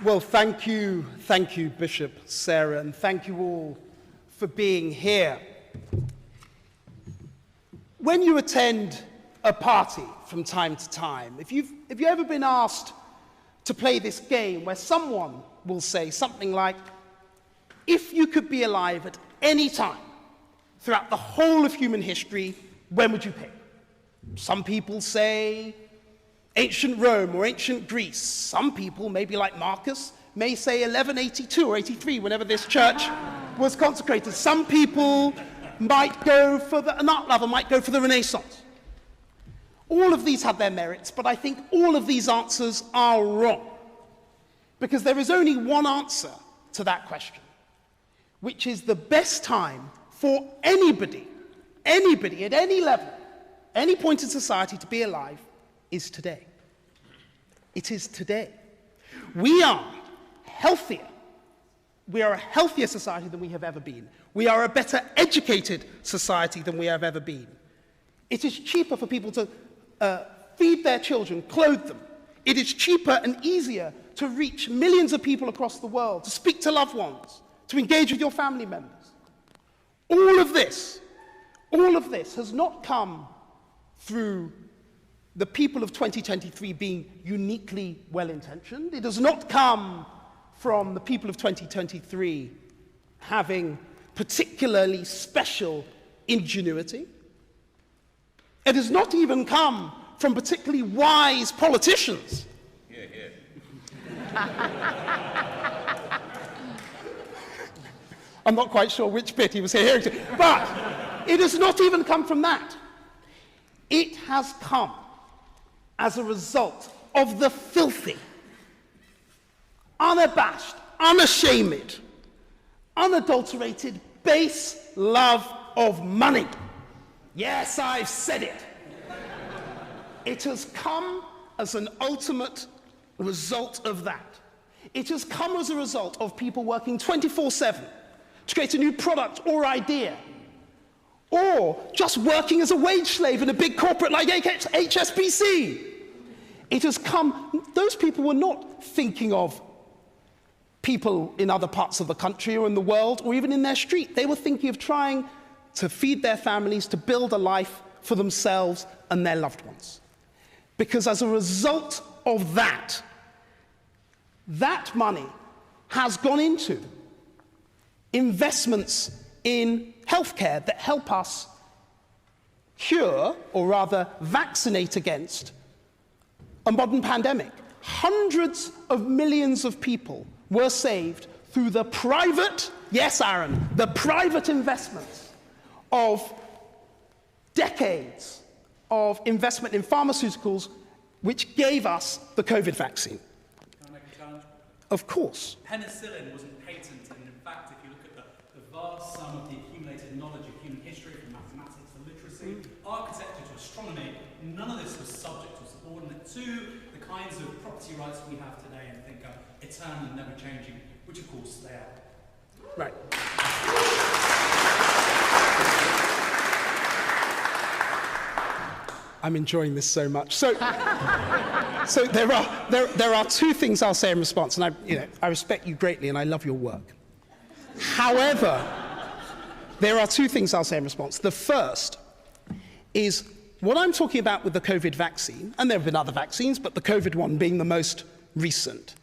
Well, thank you, Bishop Sarah, and thank you all for being here. When you attend a party from time to time, if you've ever been asked to play this game where someone will say something like, if you could be alive at any time throughout the whole of human history, when would you pick? Some people say ancient Rome or ancient Greece. Some people, maybe like Marcus, may say 1182 or 83, whenever this church was consecrated. Some people might go for an art lover, might go for the Renaissance. All of these have their merits, but I think all of these answers are wrong. Because there is only one answer to that question, which is the best time for anybody at any level, any point in society to be alive is today. It is today. We are healthier. We are a healthier society than we have ever been. We are a better educated society than we have ever been. It is cheaper for people to feed their children, clothe them. It is cheaper and easier to reach millions of people across the world, to speak to loved ones, to engage with your family members. All of this has not come through the people of 2023 being uniquely well-intentioned. It does not come from the people of 2023 having particularly special ingenuity. It has not even come from particularly wise politicians. I'm not quite sure which bit he was hearing to, but it has not even come from that. It has come as a result of the filthy, unabashed, unashamed, unadulterated, base love of money. Yes, I've said it. It has come as an ultimate result of that. It has come as a result of people working 24/7 to create a new product or idea, or just working as a wage slave in a big corporate like HSBC. It has come, those people were not thinking of people in other parts of the country or in the world or even in their street. They were thinking of trying to feed their families, to build a life for themselves and their loved ones. Because as a result of that, that money has gone into investments in healthcare that help us cure, or rather vaccinate against, a modern pandemic. Hundreds of millions of people were saved through the private, yes, Aaron, the private investments of decades of investment in pharmaceuticals, which gave us the COVID vaccine. Can I make a challenge? Of course. Penicillin wasn't patented, and in fact, if you look at the vast sum of the accumulated knowledge of human history, from mathematics to literacy, architecture to astronomy, none of this was subject or subordinate to the kinds of property rights we have today and think are eternal and never changing, which of course they are. Right. I'm enjoying this so much. So there are two things I'll say in response, and I respect you greatly and I love your work. However, there are two things I'll say in response. The first is what I'm talking about with the COVID vaccine, and there have been other vaccines, but the COVID one being the most recent,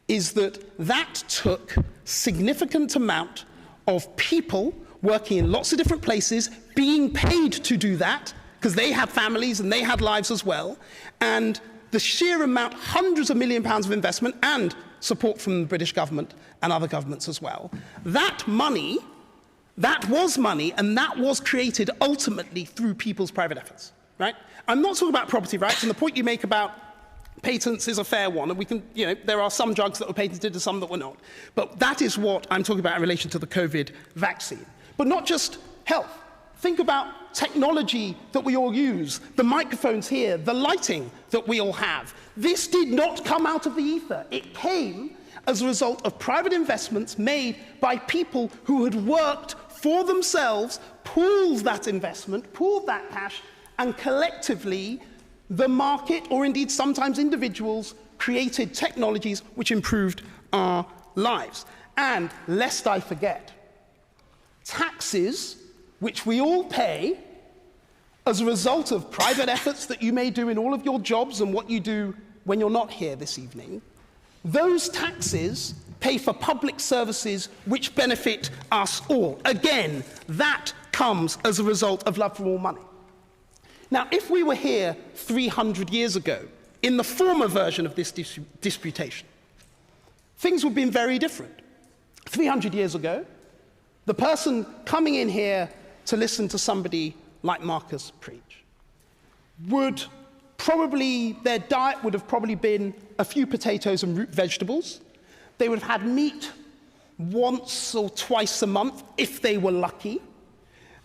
is that took significant amount of people working in lots of different places, being paid to do that, because they had families and they had lives as well, and the sheer amount, hundreds of £millions of investment and support from the British government and other governments as well. That money, that was money, and that was created ultimately through people's private efforts, right? I'm not talking about property rights, and the point you make about patents is a fair one, and we can, there are some drugs that were patented and some that were not. But that is what I'm talking about in relation to the COVID vaccine. But not just health. Think about technology that we all use, the microphones here, the lighting that we all have. This did not come out of the ether. It came as a result of private investments made by people who had worked for themselves, pooled that investment, pooled that cash, and collectively the market, or indeed sometimes individuals, created technologies which improved our lives. And lest I forget, taxes, which we all pay as a result of private efforts that you may do in all of your jobs and what you do when you're not here this evening, those taxes pay for public services which benefit us all. Again, that comes as a result of love for all money. Now, if we were here 300 years ago, in the former version of this disputation, things would have been very different. 300 years ago, the person coming in here to listen to somebody like Marcus preach would probably, their diet would have probably been a few potatoes and root vegetables. They would have had meat once or twice a month, if they were lucky.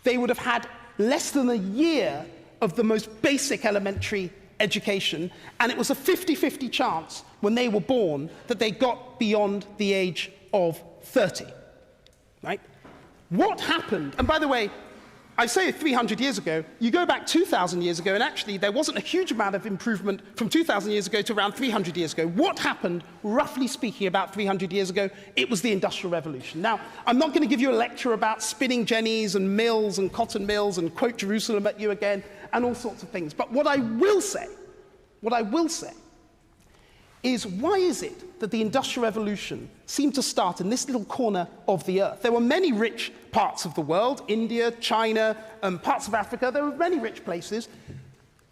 They would have had less than a year of the most basic elementary education, and it was a 50-50 chance when they were born that they got beyond the age of 30, right? What happened, and by the way, I say 300 years ago, you go back 2,000 years ago, and actually there wasn't a huge amount of improvement from 2,000 years ago to around 300 years ago. What happened, roughly speaking, about 300 years ago? It was the Industrial Revolution. Now, I'm not going to give you a lecture about spinning jennies and mills and cotton mills and quote Jerusalem at you again and all sorts of things. But what I will say is, why is it that the Industrial Revolution seemed to start in this little corner of the earth? There were many rich parts of the world, India, China, parts of Africa, there were many rich places.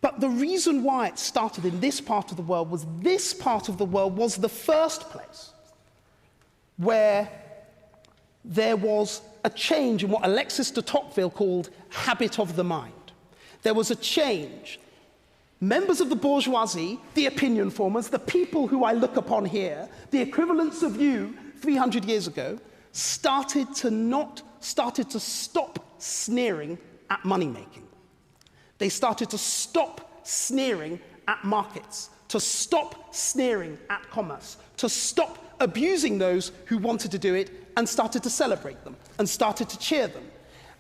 But the reason why it started in this part of the world was this part of the world was the first place where there was a change in what Alexis de Tocqueville called habit of the mind. There was a change. Members of the bourgeoisie, the opinion formers, the people who I look upon here, the equivalents of you 300 years ago, started to stop sneering at money-making. They started to stop sneering at markets, to stop sneering at commerce, to stop abusing those who wanted to do it, and started to celebrate them, and started to cheer them.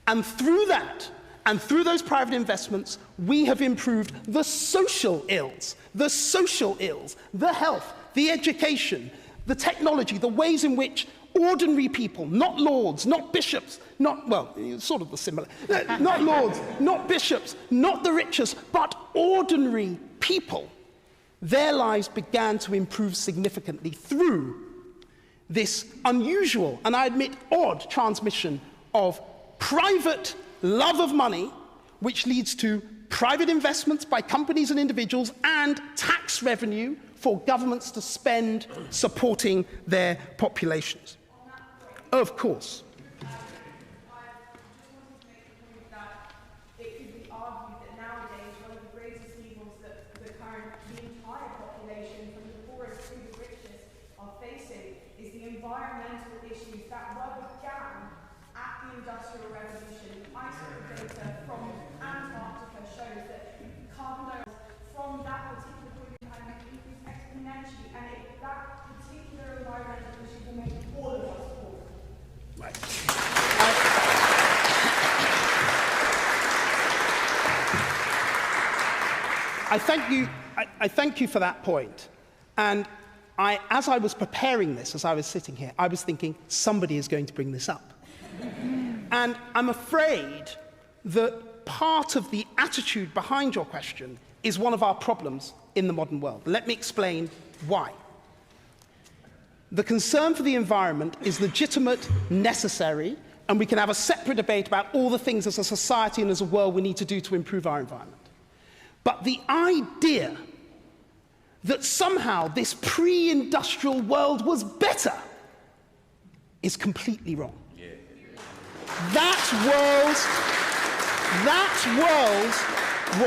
And through that, and through those private investments, we have improved the social ills, the health, the education, the technology, the ways in which ordinary people, not lords, not bishops, sort of the similar, not lords, not bishops, not the richest, but ordinary people, their lives began to improve significantly through this unusual, and I admit odd, transmission of private love of money, which leads to private investments by companies and individuals and tax revenue for governments to spend supporting their populations. Of course. I thank you for that point. And as I was preparing this, as I was sitting here, I was thinking, somebody is going to bring this up. And I'm afraid that part of the attitude behind your question is one of our problems in the modern world. Let me explain why. The concern for the environment is legitimate, necessary, and we can have a separate debate about all the things as a society and as a world we need to do to improve our environment. But the idea that somehow this pre-industrial world was better is completely wrong. Yeah. That world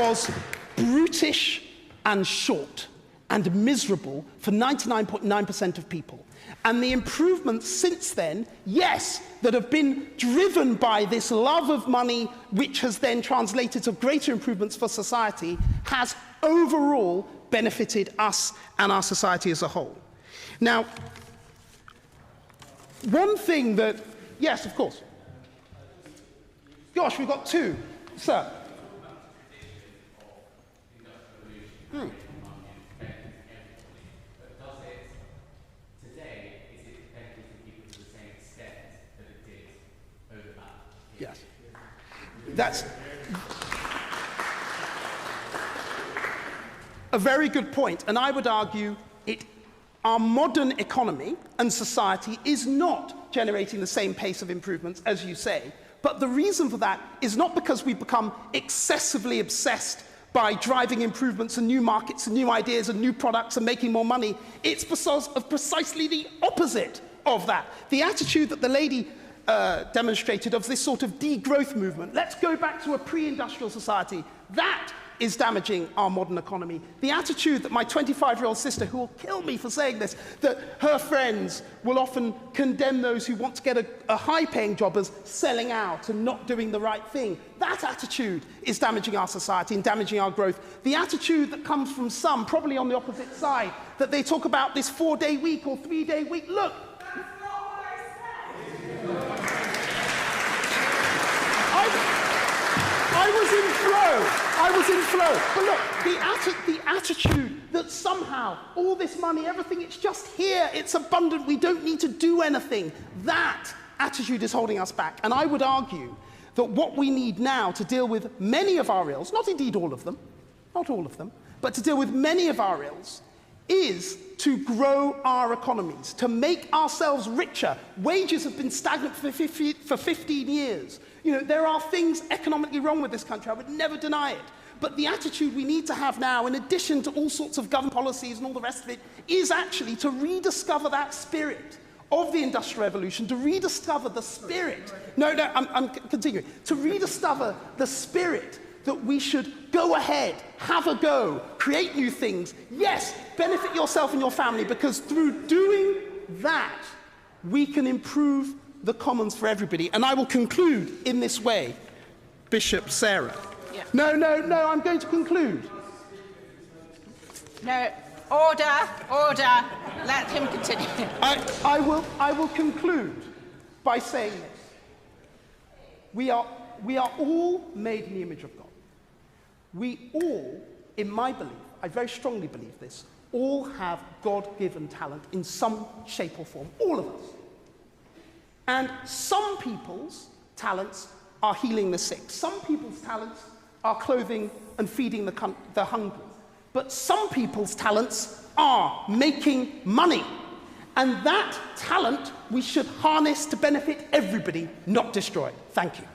was brutish and short and miserable for 99.9% of people. And the improvements since then, yes, that have been driven by this love of money, which has then translated to greater improvements for society, has overall benefited us and our society as a whole. Now, one thing that, yes, of course. Gosh, we've got two. Sir. That's a very good point, and I would argue our modern economy and society is not generating the same pace of improvements as you say, but the reason for that is not because we've become excessively obsessed by driving improvements and new markets and new ideas and new products and making more money. It's because of precisely the opposite of that. The attitude that the lady demonstrated of this sort of degrowth movement, let's go back to a pre-industrial society, that is damaging our modern economy. The attitude that my 25-year-old sister, who will kill me for saying this, that her friends will often condemn those who want to get a high-paying job as selling out and not doing the right thing. That attitude is damaging our society and damaging our growth. The attitude that comes from some, probably on the opposite side, that they talk about this 4-day week or 3-day week. Look, that's not what I said. I was in flow. But look, the attitude that somehow all this money, everything, it's just here, it's abundant, we don't need to do anything, that attitude is holding us back. And I would argue that what we need now to deal with many of our ills, not indeed all of them, not all of them, but to deal with many of our ills, is to grow our economies, to make ourselves richer. Wages have been stagnant for 15 years. You know, there are things economically wrong with this country, I would never deny it. But the attitude we need to have now, in addition to all sorts of government policies and all the rest of it, is actually to rediscover that spirit of the Industrial Revolution, to rediscover the spirit. I'm continuing. To rediscover the spirit that we should go ahead, have a go, create new things. Yes, benefit yourself and your family, because through doing that, we can improve the commons for everybody. And I will conclude in this way, Bishop Sarah. Yeah. No, I'm going to conclude. No, order. Let him continue. I will conclude by saying this. We are all made in the image of God. We all, in my belief, I very strongly believe this, all have God-given talent in some shape or form, all of us. And some people's talents are healing the sick. Some people's talents are clothing and feeding the hungry. But some people's talents are making money. And that talent we should harness to benefit everybody, not destroy. Thank you.